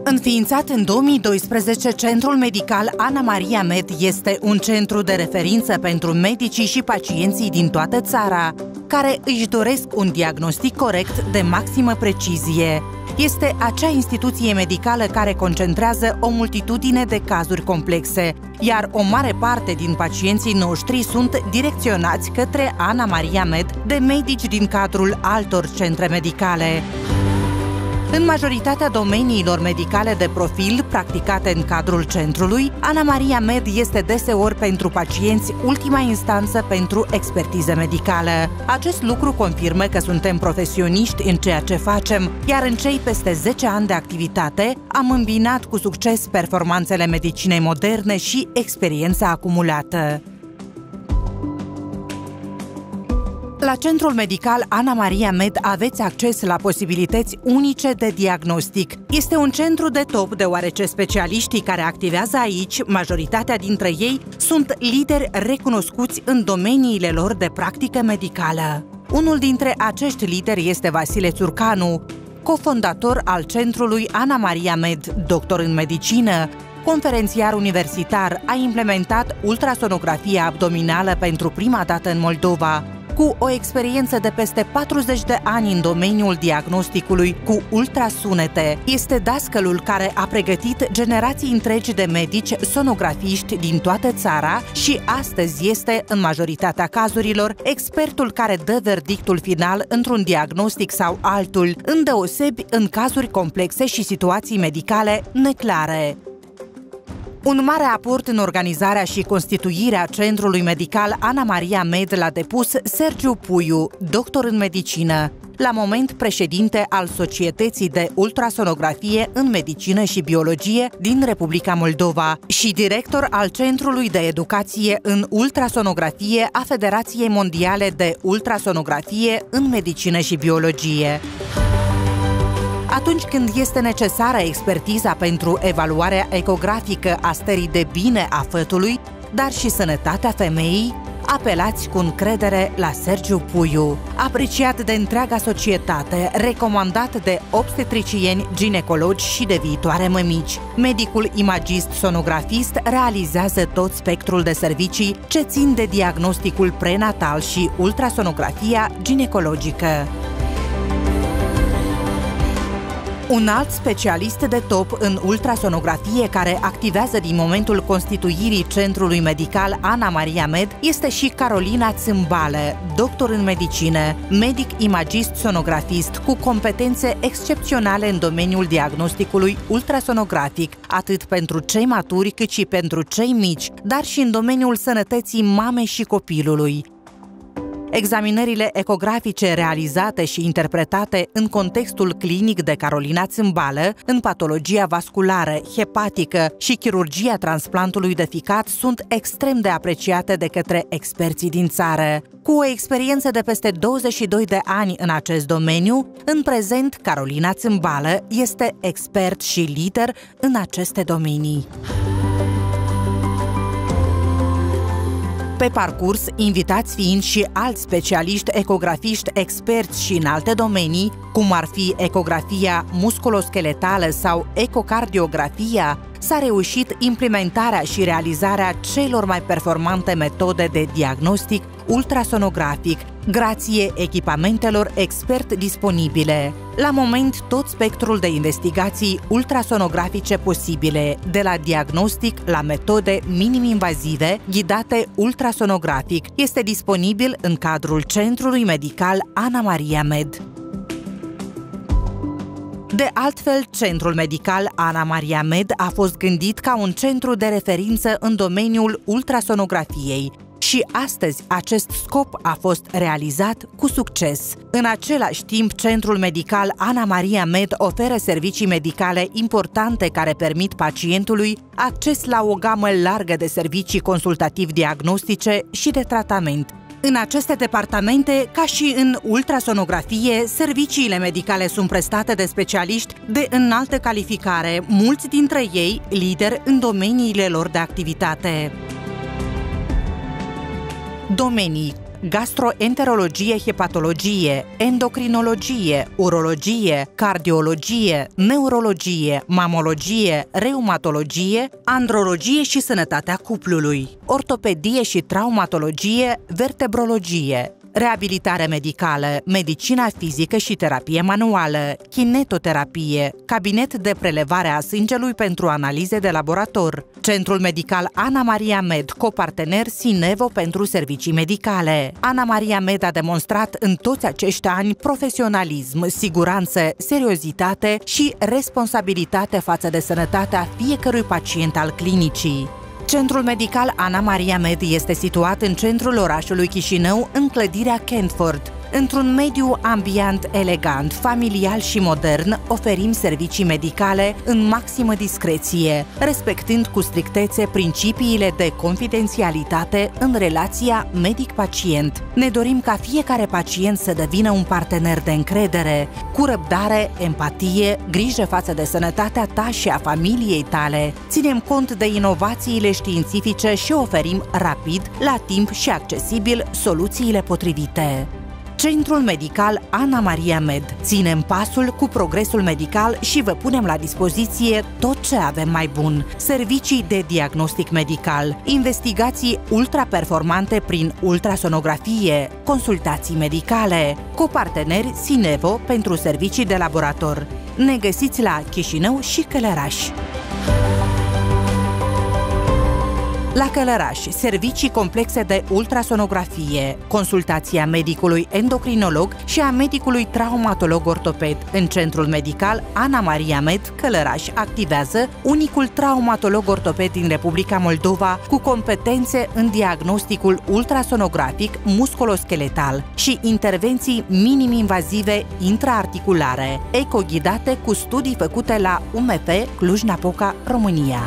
Înființat în 2012, Centrul Medical Ana Maria Med este un centru de referință pentru medicii și pacienții din toată țara, care își doresc un diagnostic corect de maximă precizie. Este acea instituție medicală care concentrează o multitudine de cazuri complexe, iar o mare parte din pacienții noștri sunt direcționați către Ana Maria Med de medici din cadrul altor centre medicale. În majoritatea domeniilor medicale de profil practicate în cadrul centrului, Ana Maria Med este deseori pentru pacienți ultima instanță pentru expertiză medicală. Acest lucru confirmă că suntem profesioniști în ceea ce facem, iar în cei peste 10 ani de activitate am îmbinat cu succes performanțele medicinei moderne și experiența acumulată. La Centrul Medical Ana Maria Med aveți acces la posibilități unice de diagnostic. Este un centru de top deoarece specialiștii care activează aici, majoritatea dintre ei, sunt lideri recunoscuți în domeniile lor de practică medicală. Unul dintre acești lideri este Vasile Țurcanu, cofondator al Centrului Ana Maria Med, doctor în medicină, conferențiar universitar, a implementat ultrasonografia abdominală pentru prima dată în Moldova. Cu o experiență de peste 40 de ani în domeniul diagnosticului cu ultrasunete, este dascălul care a pregătit generații întregi de medici sonografiști din toată țara și astăzi este, în majoritatea cazurilor, expertul care dă verdictul final într-un diagnostic sau altul, îndeosebi în cazuri complexe și situații medicale neclare. Un mare aport în organizarea și constituirea Centrului Medical Ana Maria Med l-a depus Sergiu Puiu, doctor în medicină, la moment președinte al Societății de Ultrasonografie în Medicină și Biologie din Republica Moldova și director al Centrului de Educație în Ultrasonografie a Federației Mondiale de Ultrasonografie în Medicină și Biologie. Atunci când este necesară expertiza pentru evaluarea ecografică a stării de bine a fătului, dar și sănătatea femeii, apelați cu încredere la Sergiu Puiu, apreciat de întreaga societate, recomandat de obstetricieni, ginecologi și de viitoare mămici. Medicul imagist sonografist realizează tot spectrul de servicii ce țin de diagnosticul prenatal și ultrasonografia ginecologică. Un alt specialist de top în ultrasonografie care activează din momentul constituirii Centrului Medical Ana Maria Med este și Carolina Țâmbală, doctor în medicină, medic imagist sonografist cu competențe excepționale în domeniul diagnosticului ultrasonografic, atât pentru cei maturi cât și pentru cei mici, dar și în domeniul sănătății mamei și copilului. Examinările ecografice realizate și interpretate în contextul clinic de Carolina Țâmbală, în patologia vasculară, hepatică și chirurgia transplantului de ficat sunt extrem de apreciate de către experții din țară. Cu o experiență de peste 22 de ani în acest domeniu, în prezent Carolina Țâmbală este expert și lider în aceste domenii. Pe parcurs, invitați fiind și alți specialiști ecografiști experți și în alte domenii, cum ar fi ecografia musculoscheletală sau ecocardiografia, s-a reușit implementarea și realizarea celor mai performante metode de diagnostic ultrasonografic, grație echipamentelor expert disponibile. La moment, tot spectrul de investigații ultrasonografice posibile, de la diagnostic la metode minim-invazive, ghidate ultrasonografic, este disponibil în cadrul Centrului Medical Ana Maria Med. De altfel, Centrul Medical Ana Maria Med a fost gândit ca un centru de referință în domeniul ultrasonografiei și astăzi acest scop a fost realizat cu succes. În același timp, Centrul Medical Ana Maria Med oferă servicii medicale importante care permit pacientului acces la o gamă largă de servicii consultativ-diagnostice și de tratament. În aceste departamente, ca și în ultrasonografie, serviciile medicale sunt prestate de specialiști de înaltă calificare, mulți dintre ei lideri în domeniile lor de activitate. Domenii: gastroenterologie, hepatologie, endocrinologie, urologie, cardiologie, neurologie, mamologie, reumatologie, andrologie și sănătatea cuplului, ortopedie și traumatologie, vertebrologie, reabilitare medicală, medicina fizică și terapie manuală, kinetoterapie, cabinet de prelevare a sângelui pentru analize de laborator, Centrul Medical Ana Maria Med, copartener Sinevo pentru servicii medicale. Ana Maria Med a demonstrat în toți acești ani profesionalism, siguranță, seriozitate și responsabilitate față de sănătatea fiecărui pacient al clinicii. Centrul Medical Ana Maria Med este situat în centrul orașului Chișinău, în clădirea Kentford. Într-un mediu ambient, elegant, familial și modern, oferim servicii medicale în maximă discreție, respectând cu strictețe principiile de confidențialitate în relația medic-pacient. Ne dorim ca fiecare pacient să devină un partener de încredere, cu răbdare, empatie, grijă față de sănătatea ta și a familiei tale. Ținem cont de inovațiile științifice și oferim rapid, la timp și accesibil soluțiile potrivite. Centrul Medical Ana Maria Med. Ținem pasul cu progresul medical și vă punem la dispoziție tot ce avem mai bun. Servicii de diagnostic medical, investigații ultraperformante prin ultrasonografie, consultații medicale, coparteneri Sinevo pentru servicii de laborator. Ne găsiți la Chișinău și Călăraș. La Călăraș, servicii complexe de ultrasonografie, consultația medicului endocrinolog și a medicului traumatolog ortoped. În Centrul Medical Ana Maria Med, Călăraș, activează unicul traumatolog ortoped din Republica Moldova cu competențe în diagnosticul ultrasonografic musculoscheletal și intervenții minim-invazive intraarticulare, ecoghidate cu studii făcute la UMF Cluj-Napoca, România.